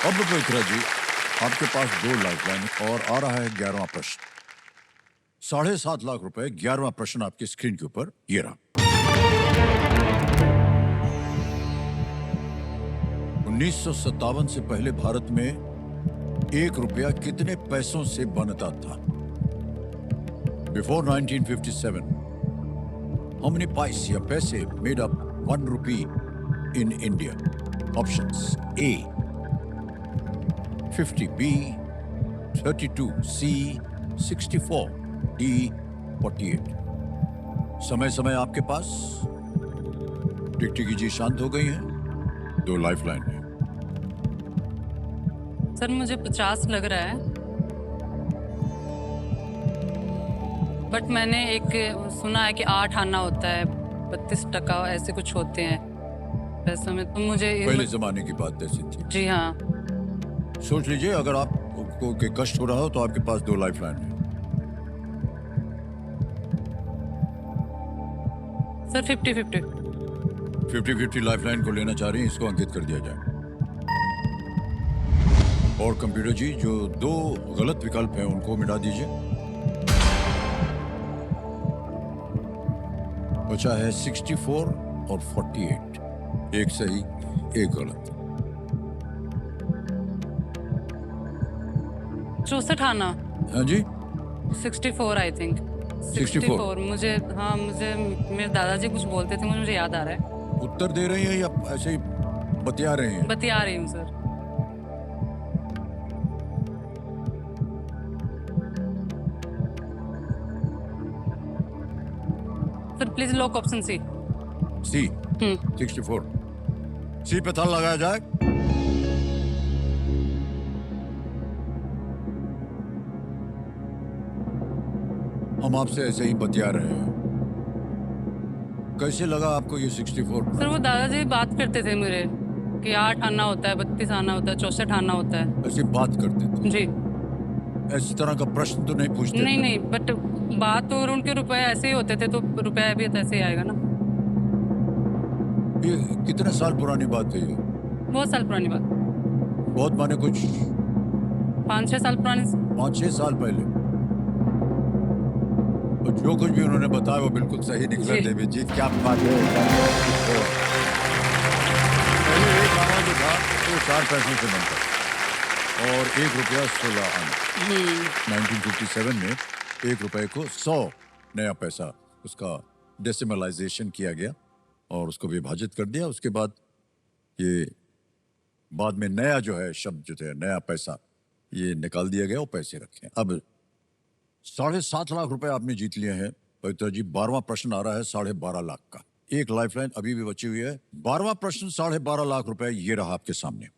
अब पवित्रा जी, आपके पास 2 लाइफलाइन और आ रहा है 11वां प्रश्न। 7.5 लाख रुपए, 11वां प्रश्न आपकी स्क्रीन के ऊपर ये रहा। 1957 से पहले भारत में 1 रुपया कितने पैसों से बनता था? Before 1957, how many paise या पैसे made up 1 rupee in India? Options: A 50, B 32, C 64, D 48। समय समय आपके पास। टिकटिकी जी शांत हो गई हैं। 2 लाइफलाइन है। सर मुझे 50 लग रहा है, बट मैंने एक सुना है कि 8 आना होता है, 32% ऐसे कुछ होते हैं पैसों में, तो मुझे पहले जमाने की बात ऐसी थी। जी हाँ। सोच लीजिए, अगर आपको के कष्ट हो रहा हो तो आपके पास 2 लाइफलाइन है। सर 50-50। 50-50 लाइफलाइन को लेना चाह रही हैं, इसको अंकित कर दिया जाए। और कंप्यूटर जी, जो 2 गलत विकल्प हैं उनको मिटा दीजिए। बचा है 64 और 48। एक सही, एक गलत। 64 आना। हाँ जी, 64 आई थिंक। 64। मुझे मेरे दादाजी कुछ बोलते थे, मुझे याद आ रहा है। उत्तर दे रही हैं या ऐसे ही बतिया रही हैं? बतिया रही हूँ सर। Sir please lock option C. C 64। C पे ताला लगाया जाए। हम आपसे ऐसे ही बतिया रहे हैं। कैसे लगा आपको ये 64? सर वो दादाजी बात करते थे मेरे कि 8 आना होता है, 32 आना होता है, 64 आना होता है। ऐसी बात करते थे? जी। इस तरह का प्रश्न तो नहीं पूछते? नहीं, बट बात और उनके रुपए ऐसे ही होते थे, तो रुपया भी तो ऐसे ही आएगा ना। ये कितने साल पुरानी बात है ये? बहुत साल पुरानी बात। बहुत माने कुछ 5-6 साल पुरानी। 5-6 साल पहले। और जो कुछ भी उन्होंने बताया वो बिल्कुल सही निकला। देवी जी, क्या बात है। पहले एक आना जो था वो 4 पैसों से बनता और 1 रुपया 16 आना। 1957 में 1 रुपए को 100 नया पैसा, उसका डेसिमलाइजेशन किया गया और उसको विभाजित कर दिया। उसके बाद ये बाद में नया जो है शब्द जो थे, नया पैसा, ये निकाल दिया गया और पैसे रखे। अब 7.5 लाख रुपए आपने जीत लिए हैं पवित्रा जी। 12वां प्रश्न आ रहा है 12.5 लाख का। एक लाइफलाइन अभी भी बची हुई है। 12वां प्रश्न 12.5 लाख रुपए ये रहा आपके सामने।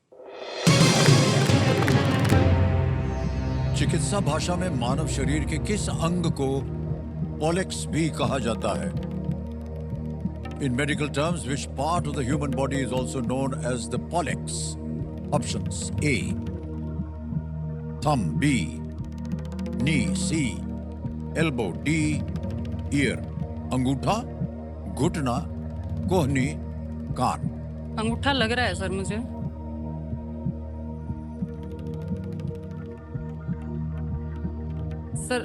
चिकित्सा भाषा में मानव शरीर के किस अंग को पॉलेक्स भी कहा जाता है? In medical terms, which part of the human body is also known as the pollex? Options: A thumb, B knee, C elbow, D ear। अंगूठा, घुटना, कोहनी, कान। अंगूठा लग रहा है सर मुझे। Sir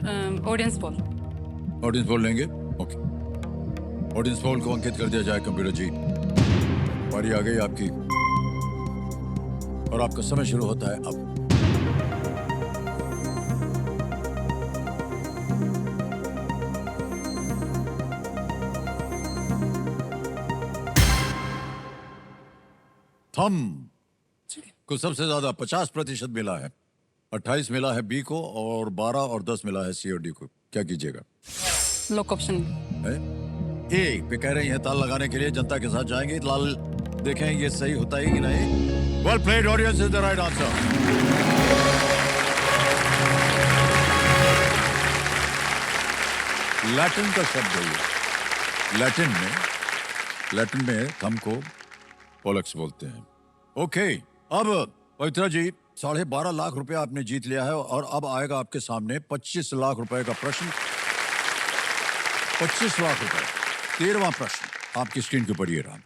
audience poll. Audience poll लेंगे? ओके, ऑडियंस पोल को अंकित कर दिया जाए। कंप्यूटर जी, बारी आ गई आपकी और आपका समय शुरू होता है अब। थंब को सबसे ज्यादा 50% मिला है। 28 मिला है बी को और 12 और 10 मिला है सी और डी को। क्या कीजिएगा? लॉक ऑप्शन ए पे कह रही हैं ताल लगाने के लिए जनता के साथ जाएंगे। लाल देखें ये सही होता है कि नहीं। Well played, audience is the right answer. Latin का शब्द है ये। लैटिन में थंब को पोलेक्स बोलते हैं। ओके, अब पवित्रा जी 12.5 लाख रुपए आपने जीत लिया है और अब आएगा आपके सामने 25 लाख रुपए का प्रश्न। 25 लाख रुपए। 13वां प्रश्न आपकी स्क्रीन के ऊपर ये रहा।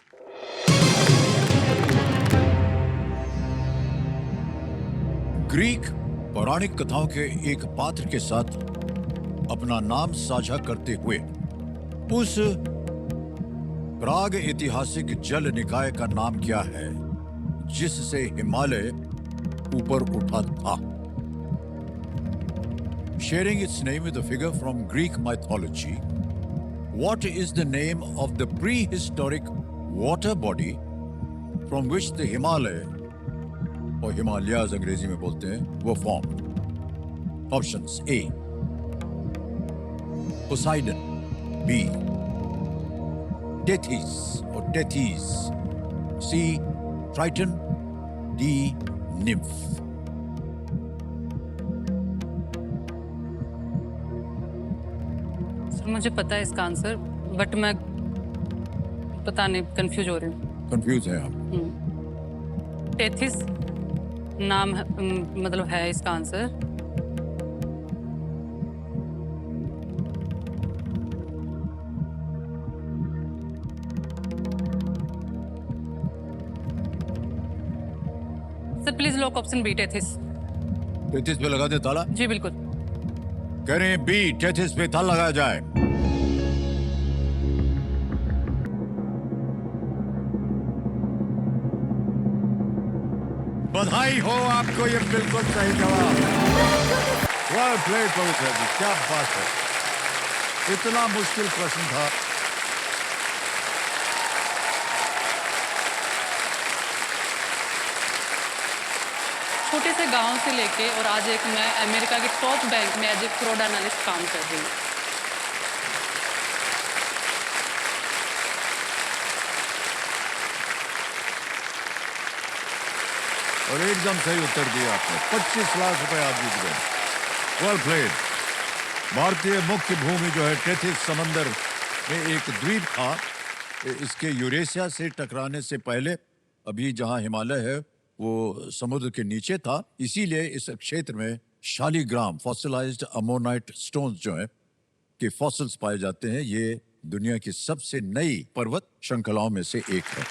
ग्रीक पौराणिक कथाओं के एक पात्र के साथ अपना नाम साझा करते हुए उस प्राग ऐतिहासिक जल निकाय का नाम क्या है जिससे हिमालय ऊपर उठा था? Sharing its name with a figure from Greek mythology, what is the name of the prehistoric water body from which the Himalaya, or Himalayas अंग्रेजी में बोलते हैं, were formed? Options: A. Poseidon. B. Tethys or Tethys. C. Triton. D. Nymph. Sir मुझे पता है इसका answer, but मैं पता नहीं, कंफ्यूज हो रही हूँ। कंफ्यूज है आप? टेथिस नाम है, मतलब है इसका answer. Sir please lock option B, Tethys. Tethys पे लगा दे ताला। जी बिल्कुल। कह रहे हैं बी, टेथिस पे ताला लगाया जाए। बधाई हो आपको, ये बिल्कुल सही जवाब। वेल प्लेड पवित्र जी, क्या बात है। इतना मुश्किल प्रश्न था। छोटे से गांव से लेके और आज एक मैं अमेरिका के टॉप बैंक में एज ए फ्रॉड एनालिस्ट काम कर रही हूँ। और एकदम सही उत्तर दिया आपने। 25 लाख रुपए आप जीत गए। Well played. भारतीय मुख्य भूमि जो है टेथिस समंदर में एक द्वीप था। इसके यूरेशिया से टकराने से पहले अभी जहां हिमालय है वो समुद्र के नीचे था, इसीलिए इस क्षेत्र में शालिग्राम फॉसिलाइज्ड अमोनाइट स्टोन्स जो है के फॉसिल्स पाए जाते हैं। ये दुनिया की सबसे नई पर्वत श्रृंखलाओं में से एक है।